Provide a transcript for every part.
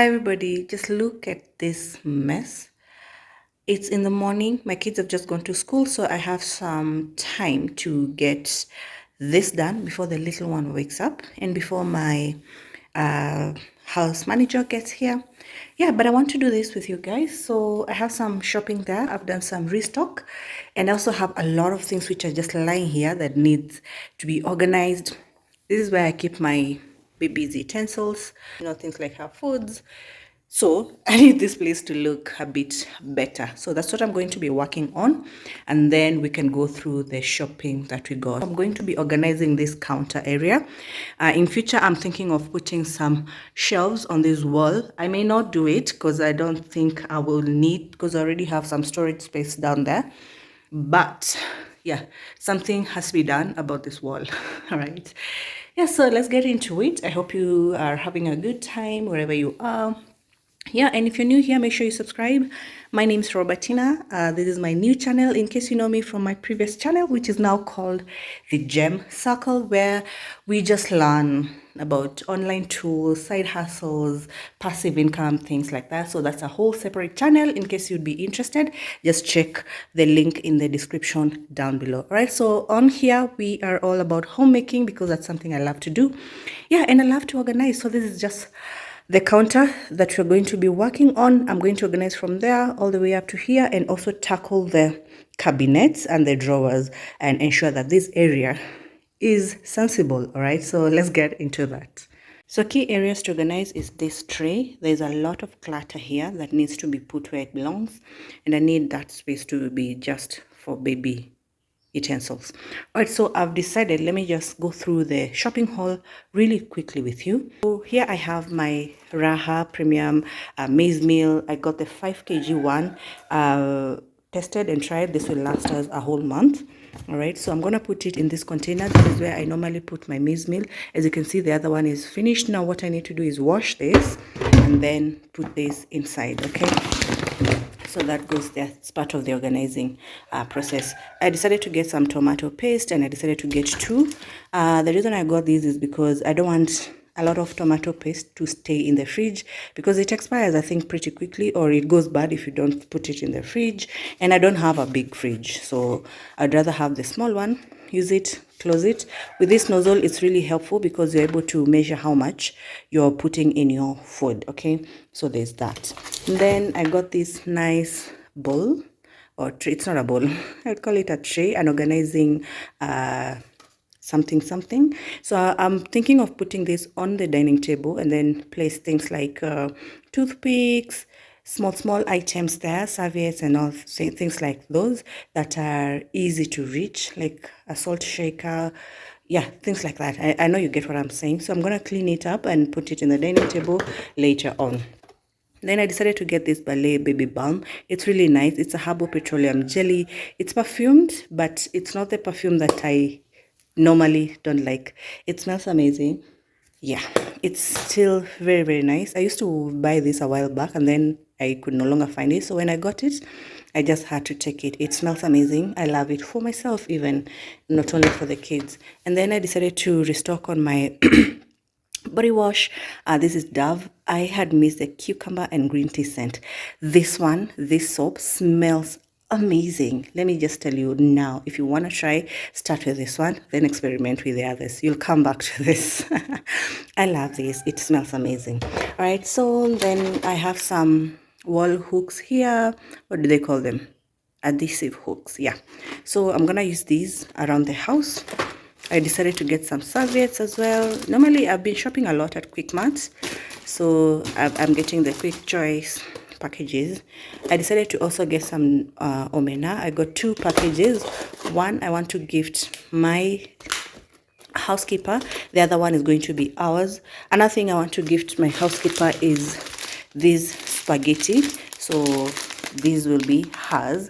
Hi everybody, just look at this mess. It's in the morning. My kids have just gone to school, so I have some time to get this done before the little one wakes up and before my uh, house manager gets here. Yeah, but I want to do this with you guys. So I have some shopping there. I've done some restock, and I also have a lot of things which are just lying here that needs to be organized. This is where I keep my baby's utensils, things like her foods. So I need this place to look a bit better. So that's what I'm going to be working on. And then we can go through the shopping that we got. I'm going to be organizing this counter area. In future, I'm thinking of putting some shelves on this wall. I may not do it because I don't think I will need, because I already have some storage space down there. But yeah, something has to be done about this wall. All right. Yeah, so let's get into it. I hope you are having a good time wherever you are. Yeah, and if you're new here, make sure you subscribe. My name is Robertina. This is my new channel, in case you know me from my previous channel, which is now called the Gem Circle, where we just learn about online tools, side hustles, passive income, things like that. So that's a whole separate channel. In case you'd be interested, just check the link in the description down below. All right, so on here we are all about homemaking because that's something I love to do. Yeah, and I love to organize. So this is just the counter that we're going to be working on. I'm going to organize from there all the way up to here and also tackle the cabinets and the drawers and ensure that this area is sensible. All right, so let's get into that. So key areas to organize is this tray. There's a lot of clutter here that needs to be put where it belongs, and I need that space to be just for baby utensils. All right, so I've decided, let me just go through the shopping haul really quickly with you. So here I have my Raha Premium maize meal. I got the 5 kg one, tested and tried. This will last us a whole month. All right, so I'm gonna put it in this container. This is where I normally put my maize meal. As you can see, the other one is finished. Now what I need to do is wash this and then put this inside. Okay, so that goes there. It's part of the organizing process. I decided to get some tomato paste, and I decided to get two. The reason I got these is because I don't want a lot of tomato paste to stay in the fridge, because it expires, I think, pretty quickly, or it goes bad if you don't put it in the fridge, and I don't have a big fridge, so I'd rather have the small one, use it, close it. With this nozzle, it's really helpful because you're able to measure how much you're putting in your food. Okay, so there's that. And then I got this nice bowl or tray. It's not a bowl, I'd call it a tray, an organizing something. So I'm thinking of putting this on the dining table and then place things like toothpicks, small items there, serviettes and all things like those that are easy to reach, like a salt shaker. Yeah, things like that. I know you get what I'm saying. So I'm going to clean it up and put it in the dining table later on. Then I decided to get this Ballet Baby Balm. It's really nice. It's a herbal petroleum jelly. It's perfumed, but it's not the perfume that I normally don't like. It smells amazing. Yeah, it's still very nice. I used to buy this a while back and then I could no longer find it. So when I got it, I just had to take it. It smells amazing. I love it for myself even, not only for the kids. And then I decided to restock on my body wash. This is Dove. I had missed the cucumber and green tea scent. This soap smells amazing. Let me just tell you now, if you want to try, start with this one, then experiment with the others. You'll come back to this. I love this. It smells amazing. All right, so then I have some wall hooks here. What do they call them? Adhesive hooks. Yeah, so I'm gonna use these around the house. I decided to get some serviettes as well. Normally I've been shopping a lot at Quick Mart, so I'm getting the Quick Choice packages. I decided to also get some omena. I got 2 packages. One I want to gift my housekeeper, the other one is going to be ours. Another thing I want to gift my housekeeper is this spaghetti, so these will be hers.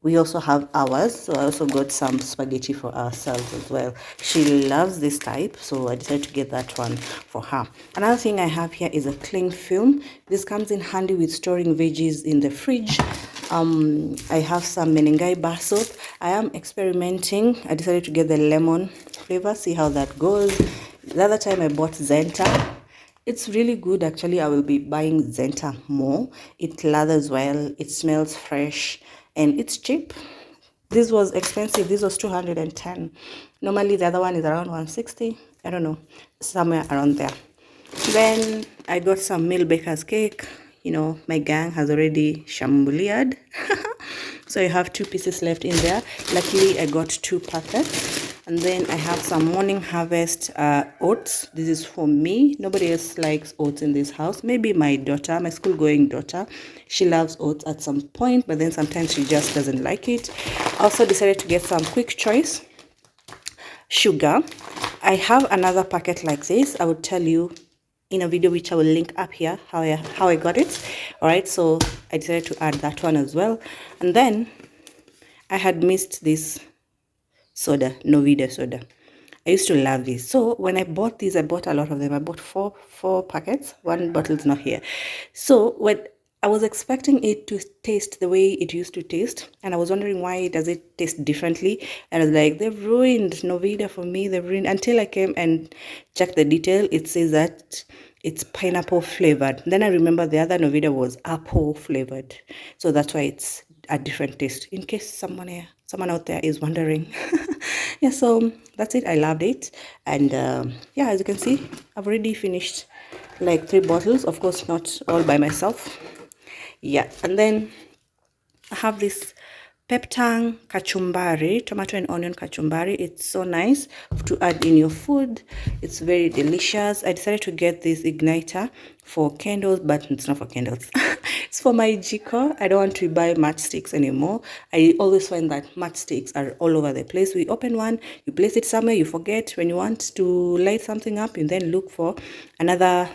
We also have ours, so I also got some spaghetti for ourselves as well. She loves this type, so I decided to get that one for her. Another thing I have here is a cling film. This comes in handy with storing veggies in the fridge. I have some Menengai bar soap. I am experimenting. I decided to get the lemon flavor, see how that goes. The other time I bought Zenta. It's really good. Actually, I will be buying Zenta more. It lathers well, it smells fresh, and it's cheap. This was expensive. This was 210. Normally the other one is around 160. I don't know, somewhere around there. Then I got some Mill Baker's cake. You know, my gang has already shambuliad. So I have 2 pieces left in there. Luckily, I got 2 packets. And then I have some Morning Harvest oats. This is for me. Nobody else likes oats in this house. Maybe my daughter, my school-going daughter. She loves oats at some point, but then sometimes she just doesn't like it. I also decided to get some Quick Choice sugar. I have another packet like this. I will tell you in a video which I will link up here how I got it. All right, so I decided to add that one as well. And then I had missed this soda, Novida soda. I used to love this. So when I bought these, I bought a lot of them. I bought four packets. One bottle is not here. So when I was expecting it to taste the way it used to taste, and I was wondering why does it taste differently. And I was like, they've ruined Novida for me. They've ruined, until I came and checked the detail. It says that it's pineapple flavored. Then I remember the other Novida was apple flavored. So that's why it's a different taste, in case someone out there is wondering. Yeah, so that's it. I loved it. And yeah, as you can see, I've already finished like 3 bottles. Of course, not all by myself. Yeah, and then I have this Peptang kachumbari, tomato and onion kachumbari. It's so nice to add in your food. It's very delicious. I decided to get this igniter for candles, but it's not for candles. It's for my jiko. I don't want to buy matchsticks anymore. I always find that matchsticks are all over the place. We open one, you place it somewhere, you forget. When you want to light something up, you then look for another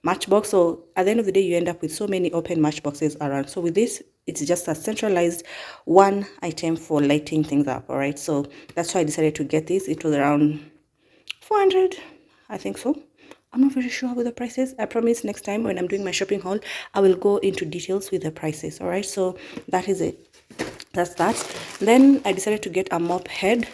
matchbox. So at the end of the day, you end up with so many open matchboxes around. So with this, it's just a centralized one item for lighting things up. All right, so that's why I decided to get this. It was around 400, I think so. I'm not very sure with the prices. I promise next time when I'm doing my shopping haul, I will go into details with the prices. All right, so that is it. That's that. Then I decided to get a mop head.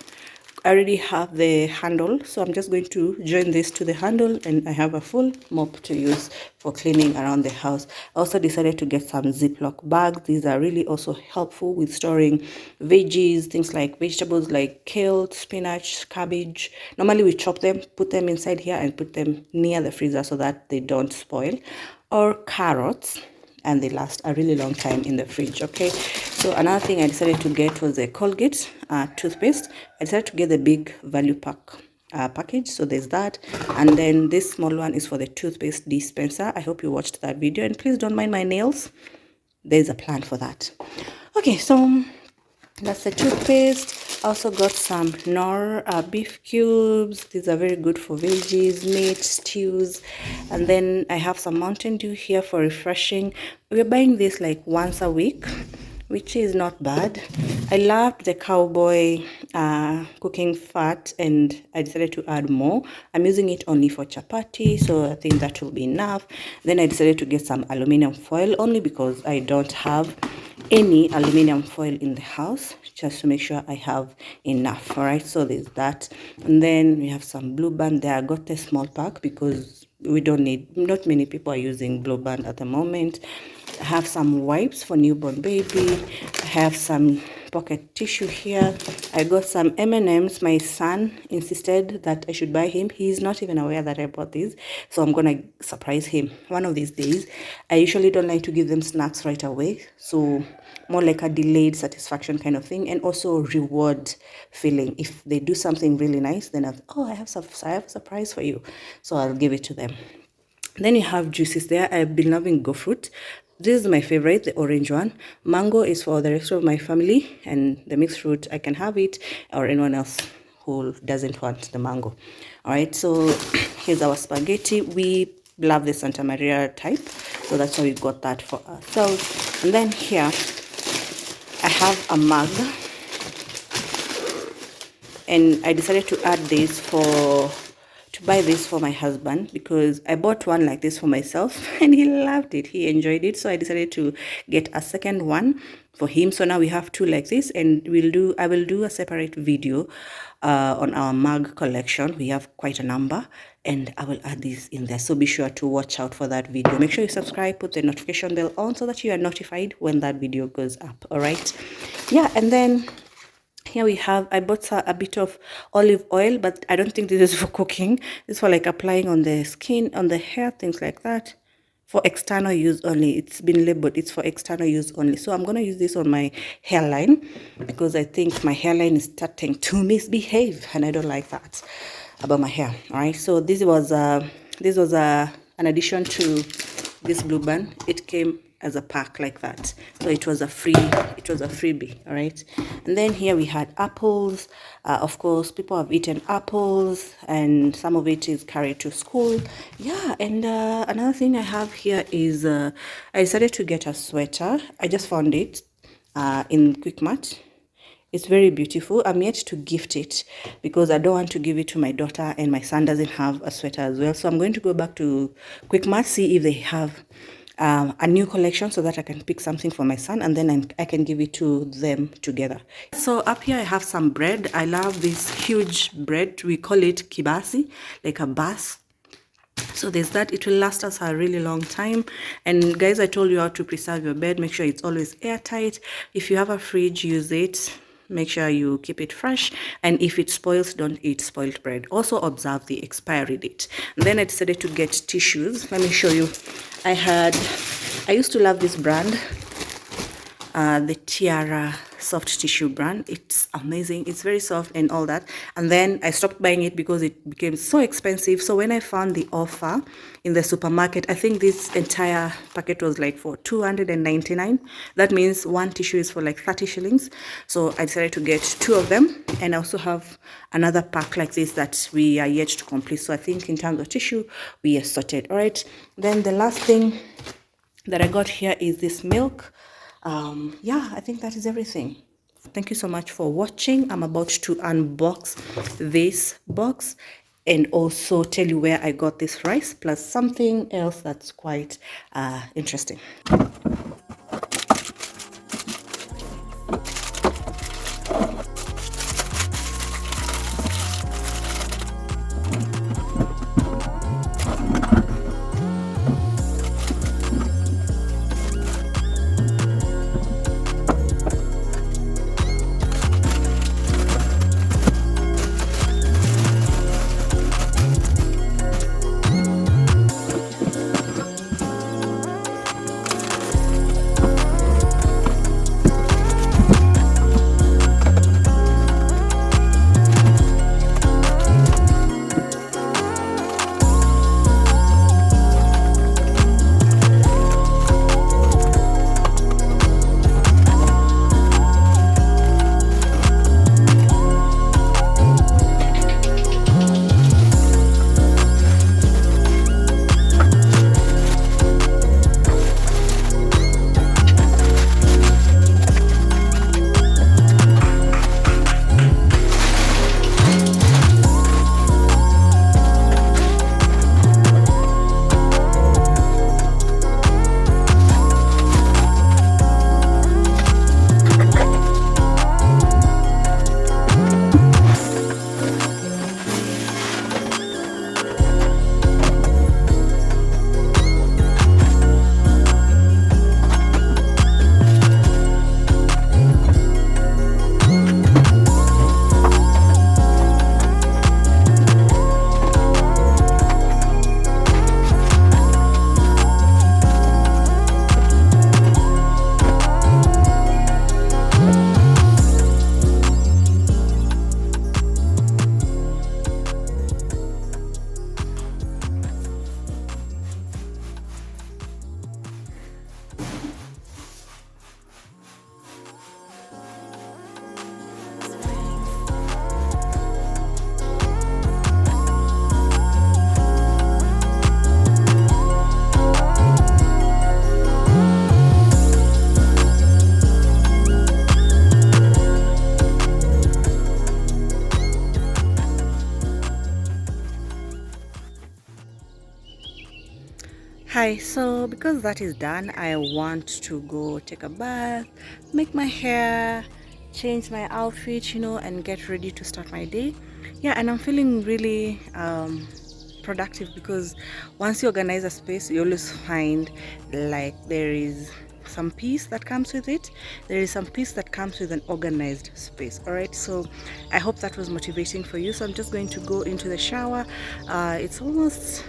I already have the handle, so I'm just going to join this to the handle, and I have a full mop to use for cleaning around the house. I also decided to get some Ziploc bags. These are really also helpful with storing veggies, things like vegetables like kale, spinach, cabbage. Normally we chop them, put them inside here, and put them near the freezer so that they don't spoil. Or carrots, and they last a really long time in the fridge. Okay, so another thing I decided to get was a Colgate toothpaste. I decided to get the big value pack package, so there's that. And then this small one is for the toothpaste dispenser. I hope you watched that video, and please don't mind my nails. There's a plan for that. Okay, so that's the toothpaste. Also got some Knorr beef cubes. These are very good for veggies, meat, stews. And then I have some Mountain Dew here for refreshing. We're buying this like once a week, which is not bad. I loved the cowboy cooking fat, and I decided to add more. I'm using it only for chapati, so I think that will be enough. Then I decided to get some aluminum foil, only because I don't have any aluminum foil in the house, just to make sure I have enough. All right, so there's that. And then we have some Blue Band there. I got a small pack because we don't need, not many people are using Blue Band at the moment. I have some wipes for newborn baby. I have some pocket tissue here. I got some M&Ms. My son insisted that I should buy him. He's not even aware that I bought these, so I'm gonna surprise him one of these days. I usually don't like to give them snacks right away, so more like a delayed satisfaction kind of thing, and also reward feeling. If they do something really nice, then I have a surprise for you, so I'll give it to them. Then you have juices there. I've been loving Go Fruit. This is my favorite, the orange one. Mango is for the rest of my family, and the mixed fruit, I can have it, or anyone else who doesn't want the mango. All right, so here's our spaghetti. We love the Santa Maria type, so that's why we got that for ourselves. And then here I have a mug, and I decided to add this to buy this for my husband because I bought one like this for myself and he loved it. He enjoyed it. So I decided to get a second one for him. So now we have two like this, and I will do a separate video on our mug collection. We have quite a number, and I will add this in there. So be sure to watch out for that video. Make sure you subscribe, put the notification bell on so that you are notified when that video goes up. All right. Yeah. And then here we have, I bought a bit of olive oil, but I don't think this is for cooking. This is for like applying on the skin, on the hair, things like that. For external use only. It's been labeled, it's for external use only. So I'm going to use this on my hairline because I think my hairline is starting to misbehave and I don't like that about my hair. All right. So this was an addition to this blue band. It came as a pack like that, so it was a freebie. All right. And then here we had apples. Of course, people have eaten apples and some of it is carried to school. Yeah. And another thing I have here is I decided to get a sweater. I just found it in Quickmart. It's very beautiful. I'm yet to gift it because I don't want to give it to my daughter, and my son doesn't have a sweater as well. So I'm going to go back to Quickmart, see if they have a new collection so that I can pick something for my son, and then I can give it to them together. So up here I have some bread. I love this huge bread. We call it kibasi, like a bus. So there's that. It will last us a really long time. And guys, I told you how to preserve your bread. Make sure it's always airtight. If you have a fridge, use it. Make sure you keep it fresh, and if it spoils, don't eat spoiled bread. Also observe the expiry date. And then I decided to get tissues. Let me show you. I used to love this brand, the Tiara soft tissue brand. It's amazing. It's very soft and all that. And then I stopped buying it because it became so expensive. So when I found the offer in the supermarket, I think this entire packet was like for 299. That means one tissue is for like 30 shillings. So I decided to get two of them, and I also have another pack like this that we are yet to complete. So I think in terms of tissue, we are sorted. All right. Then the last thing that I got here is this milk. Yeah, I think that is everything. Thank you so much for watching. I'm about to unbox this box and also tell you where I got this rice plus something else that's quite interesting. Hi, so because that is done, I want to go take a bath, make my hair, change my outfit, and get ready to start my day. Yeah, and I'm feeling really productive because once you organize a space, you always find like there is some peace that comes with it. There is some peace that comes with an organized space. All right, so I hope that was motivating for you. So I'm just going to go into the shower. It's almost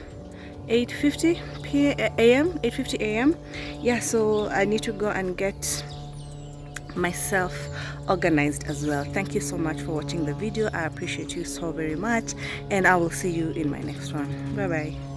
8:50 a.m. 8:50 a.m. Yeah, so I need to go and get myself organized as well. Thank you so much for watching the video. I appreciate you so very much, and I will see you in my next one. Bye bye.